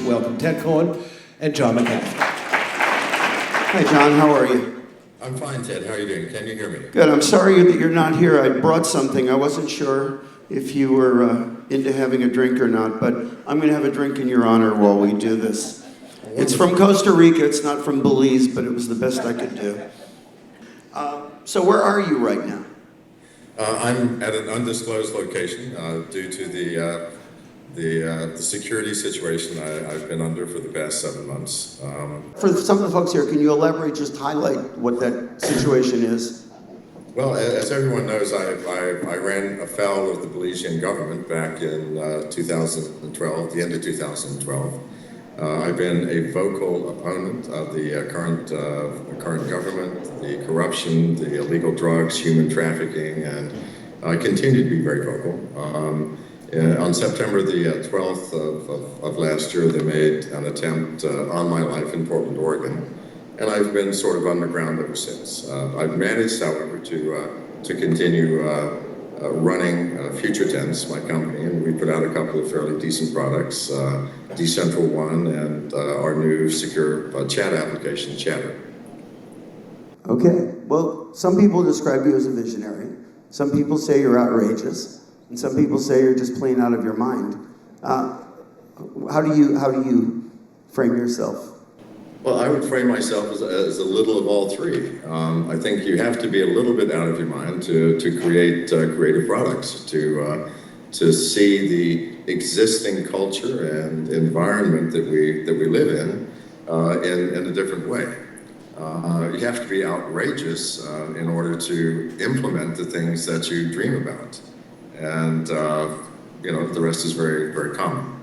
welcome Ted Cohen and John McAfee. Hi, John. How are you? I'm fine, Ted. How are you doing? Can you hear me? Good. I'm sorry that you're not here. I brought something. I wasn't sure if you were into having a drink or not, but I'm going to have a drink in your honor while we do this. It's from Costa Rica. It's not from Belize, but it was the best I could do. So where are you right now? I'm at an undisclosed location due to the security situation I've been under for the past 7 months. For some of the folks here, can you elaborate, just highlight what that situation is? Well, as everyone knows, I ran afoul of the Belizean government back in 2012, the end of 2012. I've been a vocal opponent of the current government, the corruption, the illegal drugs, human trafficking, and I continue to be very vocal. On September the 12th of last year, they made an attempt on my life in Portland, Oregon, and I've been sort of underground ever since. I've managed, however, to continue running Future Tense, my company, and we put out a couple of fairly decent products, Decentral One and our new secure chat application, Chatter. Okay. Well, some people describe you as a visionary. Some people say you're outrageous, and some people say you're just plain out of your mind. How do you frame yourself? Well, I would frame myself as a little of all three. I think you have to be a little bit out of your mind to create creative products, to see the existing culture and environment that we live in a different way. You have to be outrageous in order to implement the things that you dream about, and the rest is very, very common.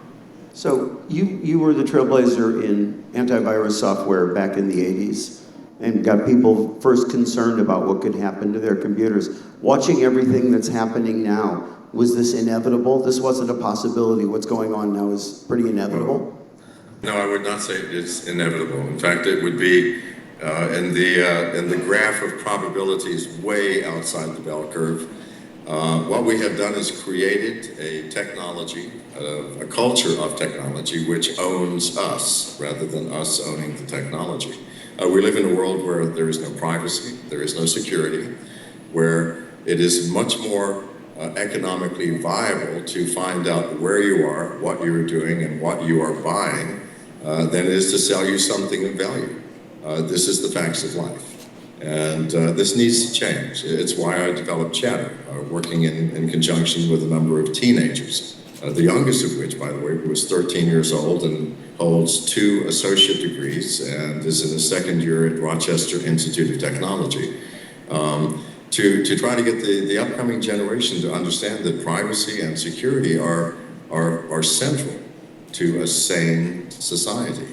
So you were the trailblazer in antivirus software back in the 80s and got people first concerned about what could happen to their computers. Watching everything that's happening now, was this inevitable? This wasn't a possibility. What's going on now is pretty inevitable? No, I would not say it's inevitable. In fact, it would be in the graph of probabilities way outside the bell curve. What we have done is created a technology, a culture of technology, which owns us rather than us owning the technology. We live in a world where there is no privacy, there is no security, where it is much more economically viable to find out where you are, what you're doing, and what you are buying than it is to sell you something of value. This is the facts of life. And this needs to change. It's why I developed Chatter, working in conjunction with a number of teenagers, the youngest of which, by the way, was 13 years old and holds 2 associate degrees and is in his second year at Rochester Institute of Technology, to try to get the upcoming generation to understand that privacy and security are central to a sane society.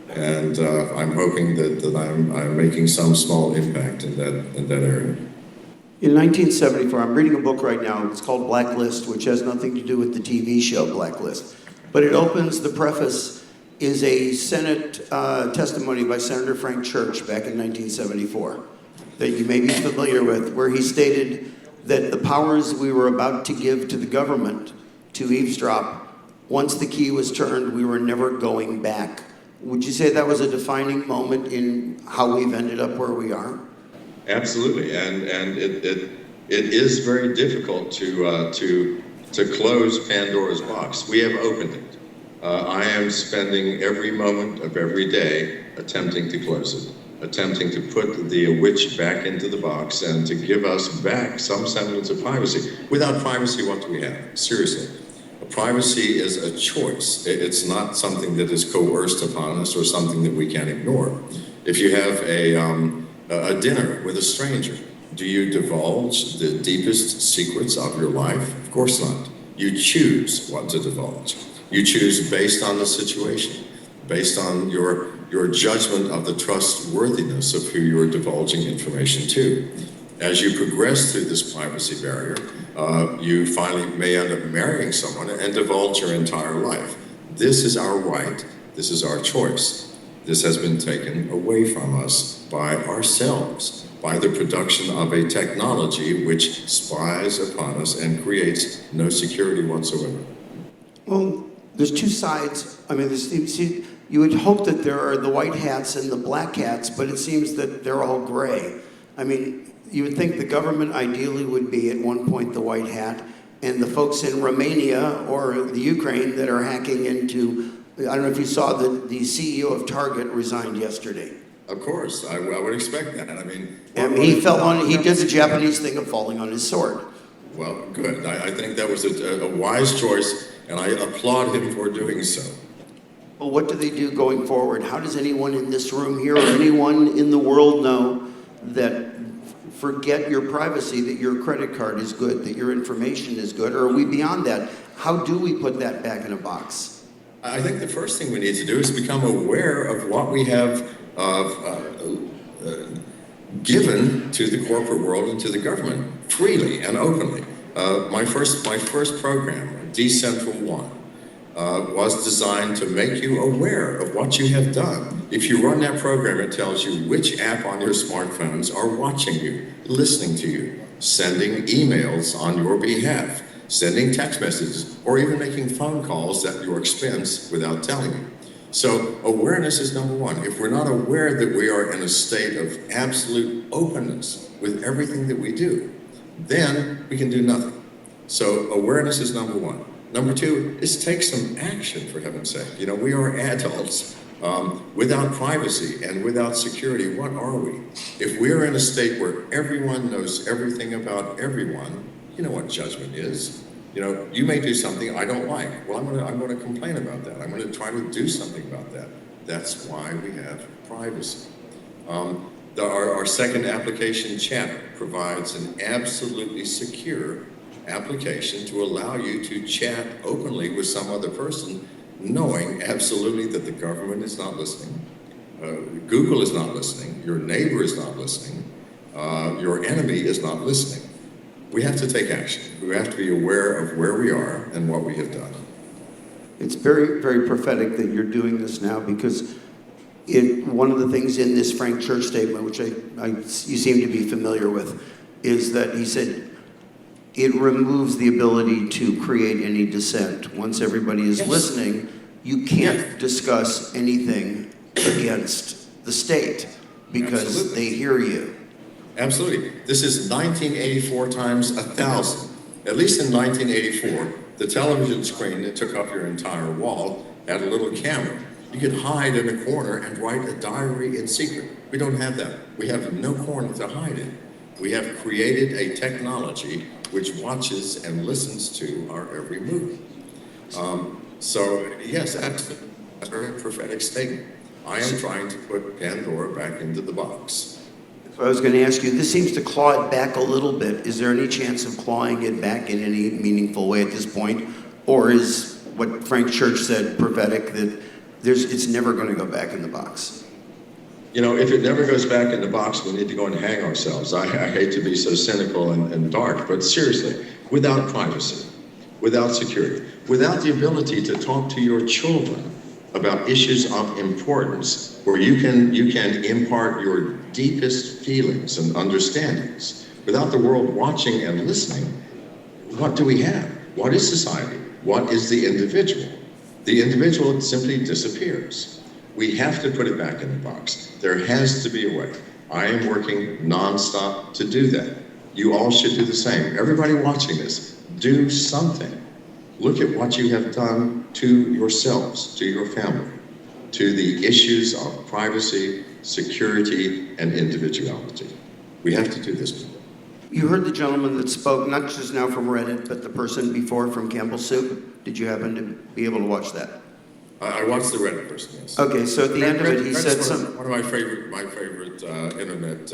And I'm hoping that I'm making some small impact in that area. In 1974, I'm reading a book right now. It's called Blacklist, which has nothing to do with the TV show Blacklist. But it opens, the preface is a Senate testimony by Senator Frank Church back in 1974 that you may be familiar with, where he stated that the powers we were about to give to the government to eavesdrop, once the key was turned, we were never going back. Would you say that was a defining moment in how we've ended up where we are? Absolutely, and it is very difficult to close Pandora's box. We have opened it. I am spending every moment of every day attempting to close it, attempting to put the witch back into the box and to give us back some semblance of privacy. Without privacy, what do we have? Seriously. Privacy is a choice. It's not something that is coerced upon us or something that we can't ignore. If you have a dinner with a stranger, do you divulge the deepest secrets of your life? Of course not. You choose what to divulge. You choose based on the situation, based on your judgment of the trustworthiness of who you're divulging information to. As you progress through this privacy barrier, you finally may end up marrying someone and divulge your entire life. This is our right. This is our choice. This has been taken away from us by ourselves, by the production of a technology which spies upon us and creates no security whatsoever. Well, There's two sides. I mean, you would hope that there are the white hats and the black hats, but it seems that they're all gray. I mean, you would think the government ideally would be at one point the white hat, and the folks in Romania or the Ukraine that are hacking into, I don't know if you saw the CEO of Target resigned yesterday. Of course, I would expect that. I mean, he did the Japanese thing of falling on his sword. Well, good. I think that was a wise choice, and I applaud him for doing so. Well, what do they do going forward? How does anyone in this room here or anyone in the world know that forget your privacy, that your credit card is good, that your information is good, or are we beyond that? How do we put that back in a box? I think the first thing we need to do is become aware of what we have given to the corporate world and to the government freely and openly. My first program, Decentral One, was designed to make you aware of what you have done. If you run that program, it tells you which app on your smartphones are watching you, listening to you, sending emails on your behalf, sending text messages, or even making phone calls at your expense without telling you. So awareness is number one. If we're not aware that we are in a state of absolute openness with everything that we do, then we can do nothing. So awareness is number one. Number two is take some action, for heaven's sake. You know, we are adults. Without privacy and without security, what are we? If we're in a state where everyone knows everything about everyone, you know what judgment is. You know, you may do something I don't like. Well, I'm going to complain about that. I'm going to try to do something about that. That's why we have privacy. Our second application, Chatter, provides an absolutely secure application to allow you to chat openly with some other person, knowing absolutely that the government is not listening, Google is not listening, your neighbor is not listening, your enemy is not listening. We have to take action. We have to be aware of where we are and what we have done. It's very, very prophetic that you're doing this now, because one of the things in this Frank Church statement, which you seem to be familiar with, is that he said it removes the ability to create any dissent. Once everybody is listening, you can't discuss anything against the state because they hear you. Absolutely. This is 1984 times 1,000. At least in 1984, the television screen that took up your entire wall had a little camera. You could hide in a corner and write a diary in secret. We don't have that. We have no corner to hide in. We have created a technology which watches and listens to our every move. So, yes, that's a very prophetic statement. I am trying to put Pandora back into the box. So I was going to ask you, this seems to claw it back a little bit. Is there any chance of clawing it back in any meaningful way at this point? Or is what Frank Church said prophetic, that it's never going to go back in the box? You know, if it never goes back in the box, we need to go and hang ourselves. I hate to be so cynical and dark, but seriously, without privacy, without security, without the ability to talk to your children about issues of importance, where you can impart your deepest feelings and understandings, without the world watching and listening, what do we have? What is society? What is the individual? The individual simply disappears. We have to put it back in the box. There has to be a way. I am working nonstop to do that. You all should do the same. Everybody watching this, do something. Look at what you have done to yourselves, to your family, to the issues of privacy, security, and individuality. We have to do this. You heard the gentleman that spoke, not just now from Reddit, but the person before from Campbell Soup. Did you happen to be able to watch that? I watched the Reddit person, yes. Okay, so at the end of it, he said something. One of my favorite internet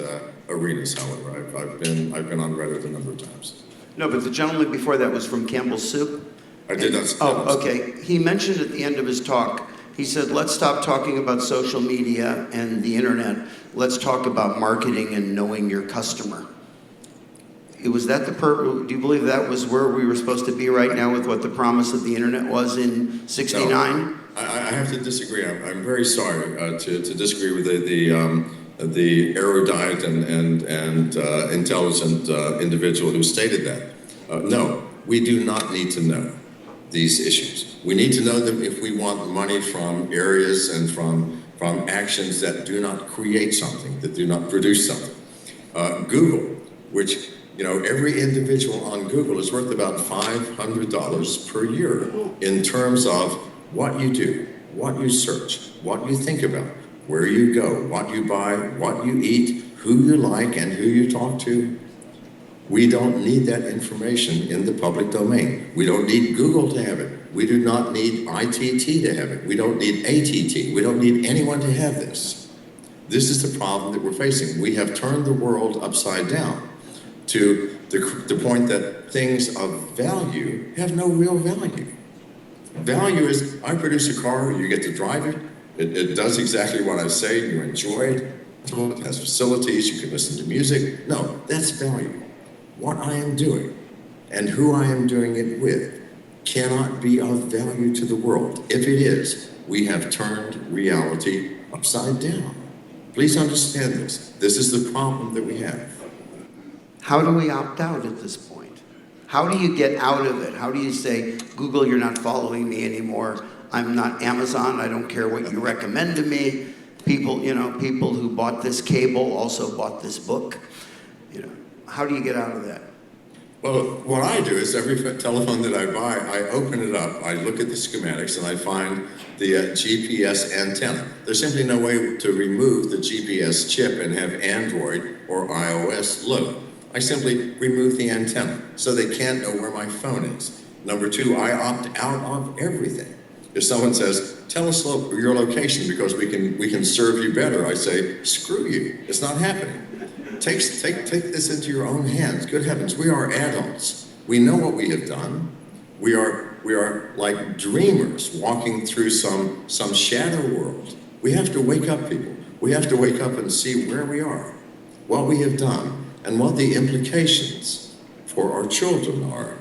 arenas, however. I've been on Reddit a number of times. No, but the gentleman before that was from Campbell Soup. I did not. Oh, okay. He mentioned at the end of his talk, he said, let's stop talking about social media and the internet. Let's talk about marketing and knowing your customer. Was that do you believe that was where we were supposed to be right now with what the promise of the internet was in '69? No, I have to disagree. I'm very sorry to disagree with the erudite and intelligent individual who stated that. No, we do not need to know. these issues. We need to know them if we want money from areas and from actions that do not create something, that do not produce something. Google, which, you know, every individual on Google is worth about $500 per year in terms of what you do, what you search, what you think about, where you go, what you buy, what you eat, who you like, and who you talk to. We don't need that information in the public domain. We don't need Google to have it. We do not need ITT to have it. We don't need ATT. We don't need anyone to have this. This is the problem that we're facing. We have turned the world upside down to the point that things of value have no real value. Value is, I produce a car, you get to drive it, it does exactly what I say, you enjoy it, it has facilities, you can listen to music. No, that's value. What I am doing and who I am doing it with cannot be of value to the world. If it is, we have turned reality upside down. Please understand this. This is the problem that we have. How do we opt out at this point? How do you get out of it? How do you say, Google, you're not following me anymore. I'm not Amazon. I don't care what you recommend to me. People who bought this cable also bought this book. You know, how do you get out of that? Well, what I do is every telephone that I buy, I open it up, I look at the schematics, and I find the GPS antenna. There's simply no way to remove the GPS chip and have Android or iOS load. I simply remove the antenna so they can't know where my phone is. Number two, I opt out of everything. If someone says, tell us your location because we can serve you better, I say, screw you, it's not happening. Take this into your own hands. Good heavens, we are adults. We know what we have done. We are like dreamers walking through some shadow world. We have to wake up, people. We have to wake up and see where we are, what we have done, and what the implications for our children are.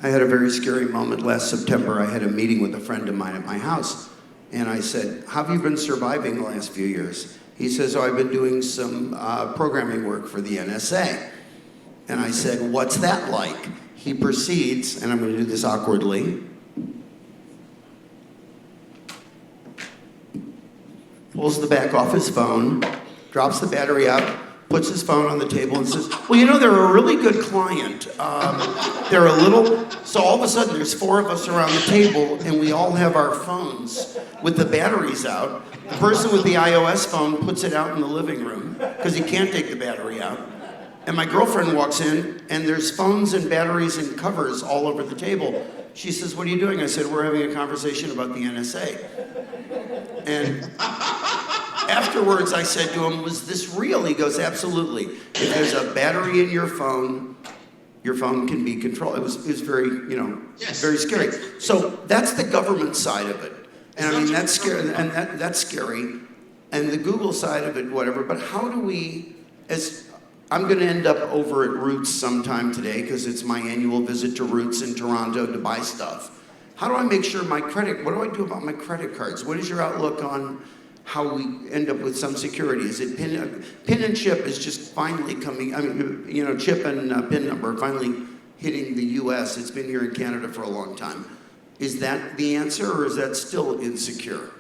I had a very scary moment last September. I had a meeting with a friend of mine at my house, and I said, how have you been surviving the last few years? He says, oh, I've been doing some programming work for the NSA. And I said, what's that like? He proceeds, and I'm going to do this awkwardly, pulls the back off his phone, drops the battery out, puts his phone on the table and says, well, you know, they're a really good client. So all of a sudden there's four of us around the table and we all have our phones with the batteries out. The person with the iOS phone puts it out in the living room because he can't take the battery out. And my girlfriend walks in and there's phones and batteries and covers all over the table. She says, what are you doing? I said, we're having a conversation about the NSA. And afterwards, I said to him, was this real? He goes, absolutely. If there's a battery in your phone can be controlled. It was very, Yes. very scary. So that's the government side of it. And I mean, that's scary, and that's scary. And the Google side of it, whatever. But how do we, I'm going to end up over at Roots sometime today because it's my annual visit to Roots in Toronto to buy stuff. How do I make sure what do I do about my credit cards? What is your outlook on how we end up with some security? Is it PIN and chip is just finally coming, chip and PIN number finally hitting the US. It's been here in Canada for a long time. Is that the answer or is that still insecure?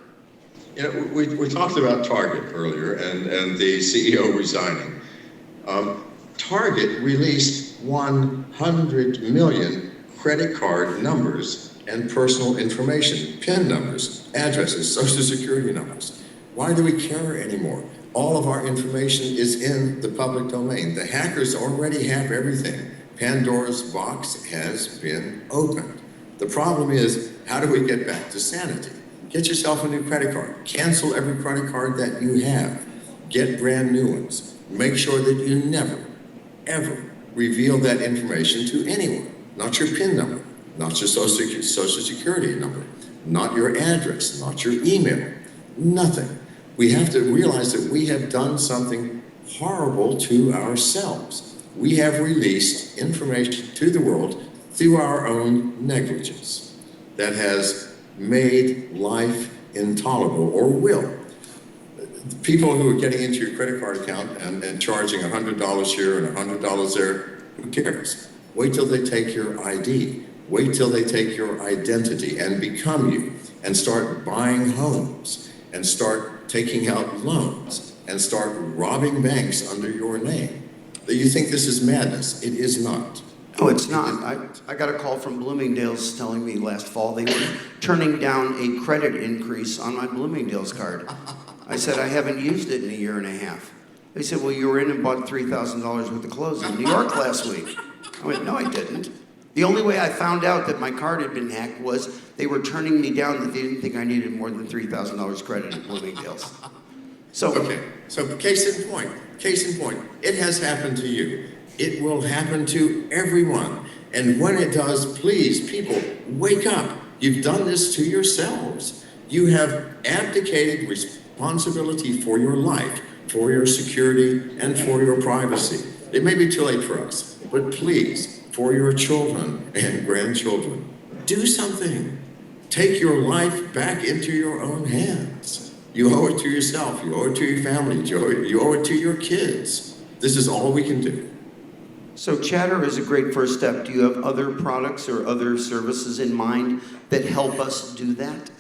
You know, we talked about Target earlier and the CEO resigning. Target released 100 million credit card numbers and personal information, PIN numbers, addresses, social security numbers. Why do we care anymore? All of our information is in the public domain. The hackers already have everything. Pandora's box has been opened. The problem is, how do we get back to sanity? Get yourself a new credit card. Cancel every credit card that you have. Get brand new ones. Make sure that you never, ever reveal that information to anyone. Not your PIN number, not your social security number, not your address, not your email, nothing. We have to realize that we have done something horrible to ourselves. We have released information to the world through our own negligence that has made life intolerable, or will. People who are getting into your credit card account and charging $100 here and $100 there, who cares? Wait till they take your ID. Wait till they take your identity and become you and start buying homes and start taking out loans and start robbing banks under your name. That you think this is madness. It is not. No, it's not. I got a call from Bloomingdale's telling me last fall they were turning down a credit increase on my Bloomingdale's card. I said, I haven't used it in a year and a half. They said, well, you were in and bought $3,000 worth of clothes in New York last week. I went, no, I didn't. The only way I found out that my card had been hacked was they were turning me down, that they didn't think I needed more than $3,000 credit at Bloomingdale's. Okay, so case in point, it has happened to you. It will happen to everyone. And when it does, please, people, wake up. You've done this to yourselves. You have abdicated responsibility for your life, for your security, and for your privacy. It may be too late for us, but please, for your children and grandchildren, do something. Take your life back into your own hands. You owe it to yourself. You owe it to your family. You owe it to your kids. This is all we can do. So Chatter is a great first step. Do you have other products or other services in mind that help us do that?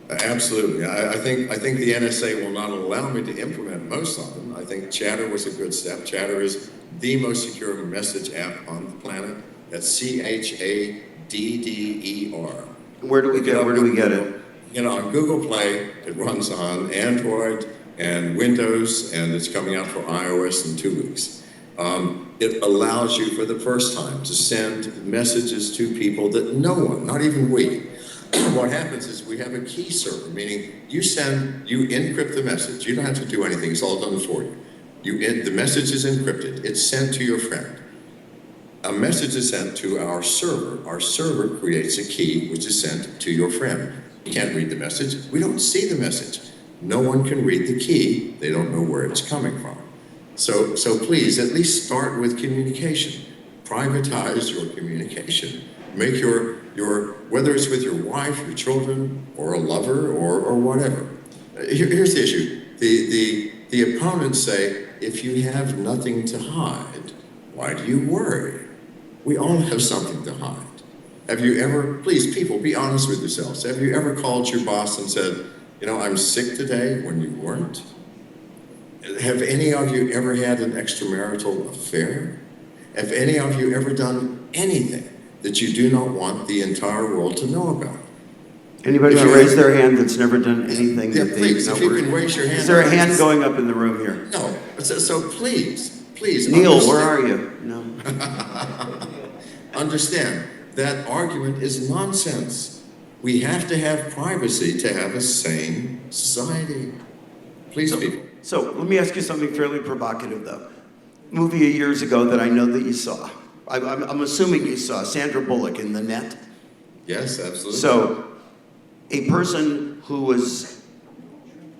Absolutely. I think the NSA will not allow me to implement most of them. I think Chatter was a good step. Chatter is the most secure message app on the planet. That's CHADDER. Where do we get it? You know, on Google Play, it runs on Android and Windows, and it's coming out for iOS in 2 weeks. It allows you for the first time to send messages to people that no one, not even we. What happens is we have a key server, meaning you encrypt the message. You don't have to do anything, it's all done for you. The message is encrypted, it's sent to your friend. A message is sent to our server. Our server creates a key which is sent to your friend. You can't read the message, we don't see the message. No one can read the key, they don't know where it's coming from. So please, at least start with communication. Privatize your communication. Make your whether it's with your wife, your children, or a lover, or whatever. Here's the issue. The opponents say, if you have nothing to hide, why do you worry? We all have something to hide. Have you ever, please, people, be honest with yourselves. Have you ever called your boss and said, you know, I'm sick today, when you weren't? Have any of you ever had an extramarital affair? Have any of you ever done anything that you do not want the entire world to know about? Anybody want to raise their hand that's never done anything that please, if you can raise your hand. Is there a hand going up in the room here? No. So please. Neil, where are you? No. Understand, that argument is nonsense. We have to have privacy to have a sane society. Please, people. So let me ask you something fairly provocative, though. Movie years ago that I know that you saw. I'm assuming you saw Sandra Bullock in The Net. Yes, absolutely. So a person who was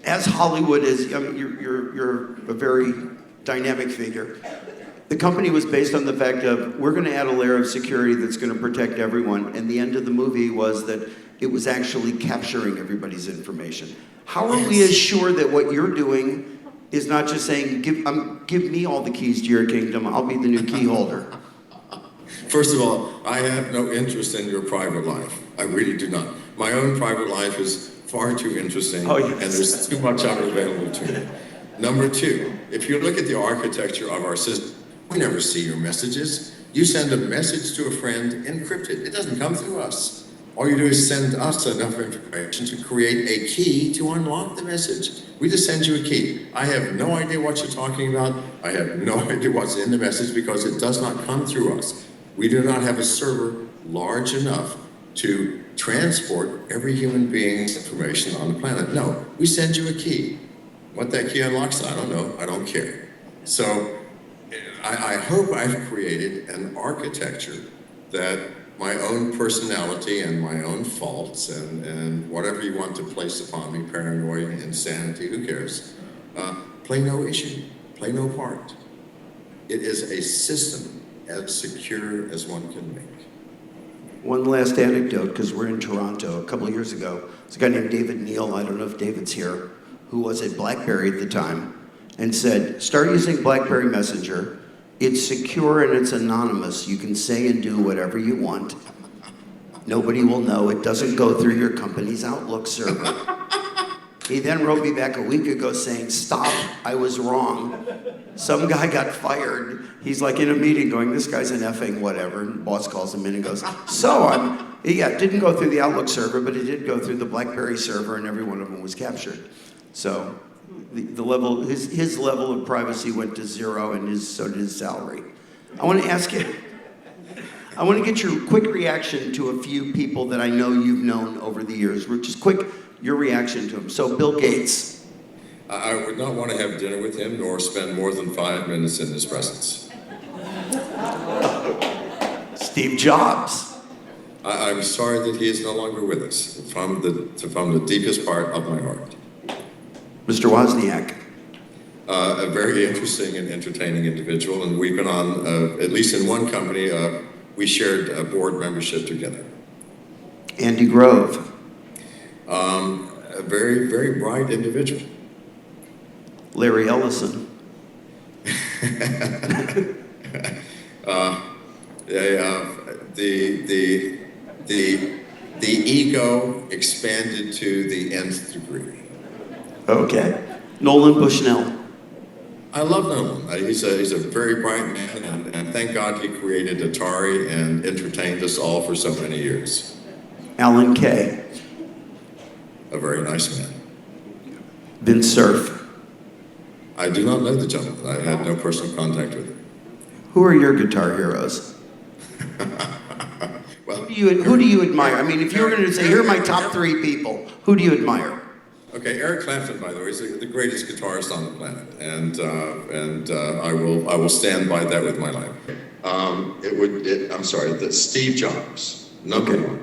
as Hollywood as, I mean, you're a very dynamic figure. The company was based on the fact of, we're going to add a layer of security that's going to protect everyone. And the end of the movie was that it was actually capturing everybody's information. How are we as sure that what you're doing is not just saying, give me all the keys to your kingdom, I'll be the new key holder? First of all, I have no interest in your private life. I really do not. My own private life is far too interesting, and there's too much of it available to me. Number two, if you look at the architecture of our system, we never see your messages. You send a message to a friend encrypted. It doesn't come through us. All you do is send us enough information to create a key to unlock the message. We just send you a key. I have no idea what you're talking about. I have no idea what's in the message because it does not come through us. We do not have a server large enough to transport every human being's information on the planet. No, we send you a key. What that key unlocks, I don't know. I don't care. So I hope I've created an architecture that my own personality and my own faults and whatever you want to place upon me, paranoia, insanity, who cares, play no issue, play no part. It is a system as secure as one can make. One last anecdote, because we're in Toronto. A couple of years ago, there's a guy named David Neal, I don't know if David's here, who was at BlackBerry at the time, and said, start using BlackBerry Messenger. It's secure and it's anonymous. You can say and do whatever you want. Nobody will know. It doesn't go through your company's Outlook server. He then wrote me back a week ago saying, stop, I was wrong. Some guy got fired. He's like in a meeting going, this guy's an effing whatever. And the boss calls him in and goes, it didn't go through the Outlook server, but it did go through the BlackBerry server, and every one of them was captured. So the level, his level of privacy went to zero, and so did his salary. I want to ask you, I want to get your quick reaction to a few people that I know you've known over the years. Just quick, your reaction to them. So Bill Gates. I would not want to have dinner with him nor spend more than 5 minutes in his presence. Steve Jobs. I'm sorry that he is no longer with us, from the deepest part of my heart. Mr. Wozniak. A very interesting and entertaining individual, and we've been on, at least in one company, we shared a board membership together. Andy Grove. A very, very bright individual. Larry Ellison. The ego expanded to the nth degree. Okay. Nolan Bushnell. I love Nolan. He's a very bright man, and thank God he created Atari and entertained us all for so many years. Alan Kay. A very nice man. Vince Cerf. I do not know the gentleman. I had no personal contact with him. Who are your guitar heroes? Well, Who do you admire? I mean, if you were going to say, here are my top 3 people, who do you admire? okay, Eric Clapton, by the way, is the greatest guitarist on the planet, and I will stand by that with my life. That Steve Jobs, number one,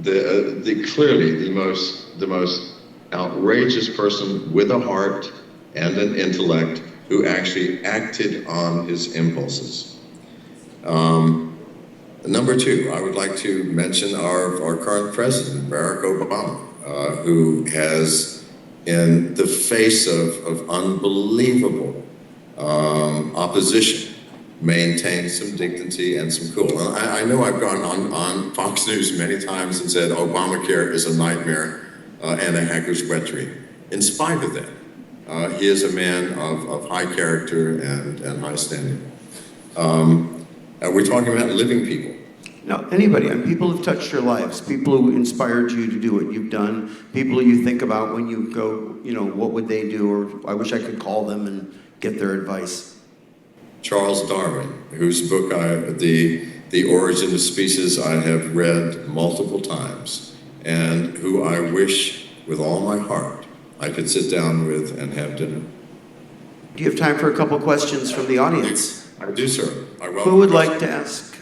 clearly the most outrageous person with a heart and an intellect who actually acted on his impulses. Number two, I would like to mention our current president, Barack Obama, who has, in the face of unbelievable opposition, maintained some dignity and some cool. And I know I've gone on Fox News many times and said Obamacare is a nightmare and a hacker's wet dream. In spite of that, he is a man of high character and high standing. We're talking about living people. No, anybody. I mean, people who've touched your lives, people who inspired you to do what you've done, people you think about when you go, what would they do, or I wish I could call them and get their advice. Charles Darwin, whose book, The Origin of Species, I have read multiple times, and who I wish with all my heart I could sit down with and have dinner. Do you have time for a couple questions from the audience? I do, sir. Who would like to ask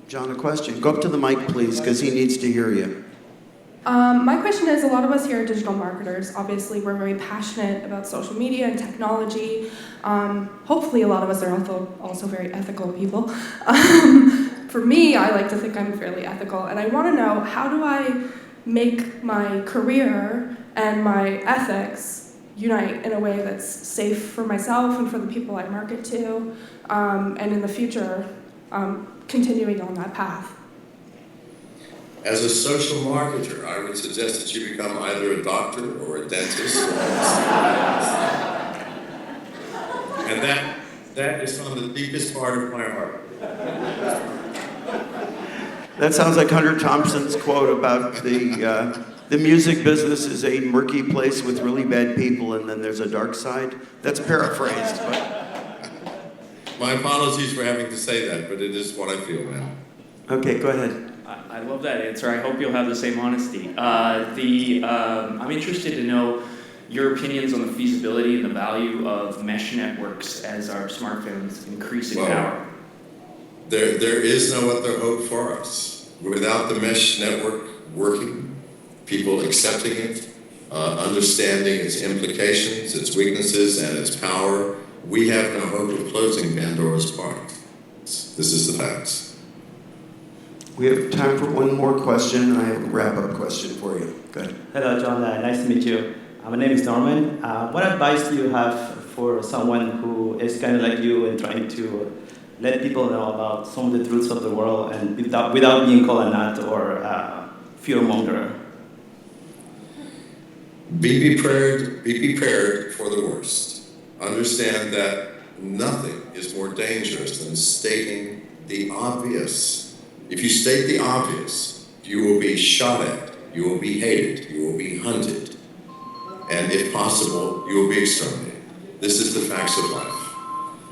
John a question? Go up to the mic, please, because he needs to hear you. My question is, a lot of us here are digital marketers. Obviously, we're very passionate about social media and technology. Hopefully, a lot of us are also very ethical people. For me, I like to think I'm fairly ethical, and I want to know, how do I make my career and my ethics unite in a way that's safe for myself and for the people I market to, and in the future, continuing on that path? As a social marketer, I would suggest that you become either a doctor or a dentist. And that is from the deepest part of my heart. That sounds like Hunter Thompson's quote about the music business is a murky place with really bad people, and then there's a dark side. That's paraphrased, but... My apologies for having to say that, but it is what I feel, man. Okay, go ahead. I love that answer. I hope you'll have the same honesty. I'm interested to know your opinions on the feasibility and the value of mesh networks as our smartphones increase in power. There is no other hope for us. Without the mesh network working, people accepting it, understanding its implications, its weaknesses, and its power, we have no hope of closing Pandora's box. This is the facts. We have time for one more question, and I have a wrap-up question for you. Go ahead. Hello, John. Nice to meet you. My name is Norman. What advice do you have for someone who is kind of like you and trying to let people know about some of the truths of the world and without being called a nut or fear monger. Be prepared for the worst. Understand that nothing is more dangerous than stating the obvious. If you state the obvious, you will be shot at, you will be hated, you will be hunted, and if possible, you will be exterminated. This is the facts of life.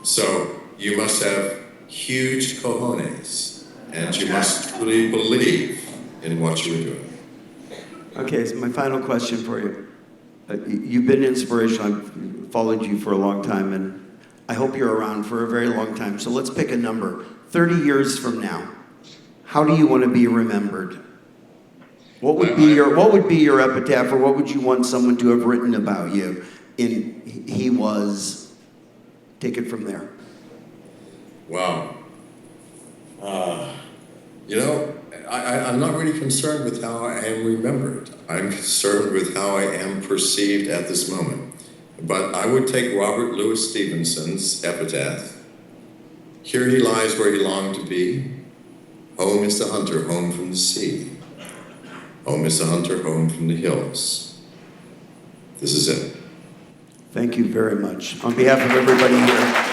So you must have huge cojones, and you must really believe in what you're doing. Okay, so my final question for you. You've been inspirational. I've followed you for a long time, and I hope you're around for a very long time. So let's pick a number. 30 years from now, how do you want to be remembered? What would be your epitaph, or what would you want someone to have written about you? He was. Take it from there. Wow. I'm not really concerned with how I am remembered. I'm concerned with how I am perceived at this moment. But I would take Robert Louis Stevenson's epitaph. Here he lies where he longed to be. Home is the hunter, home from the sea. Home is the hunter, home from the hills. This is it. Thank you very much. On behalf of everybody here.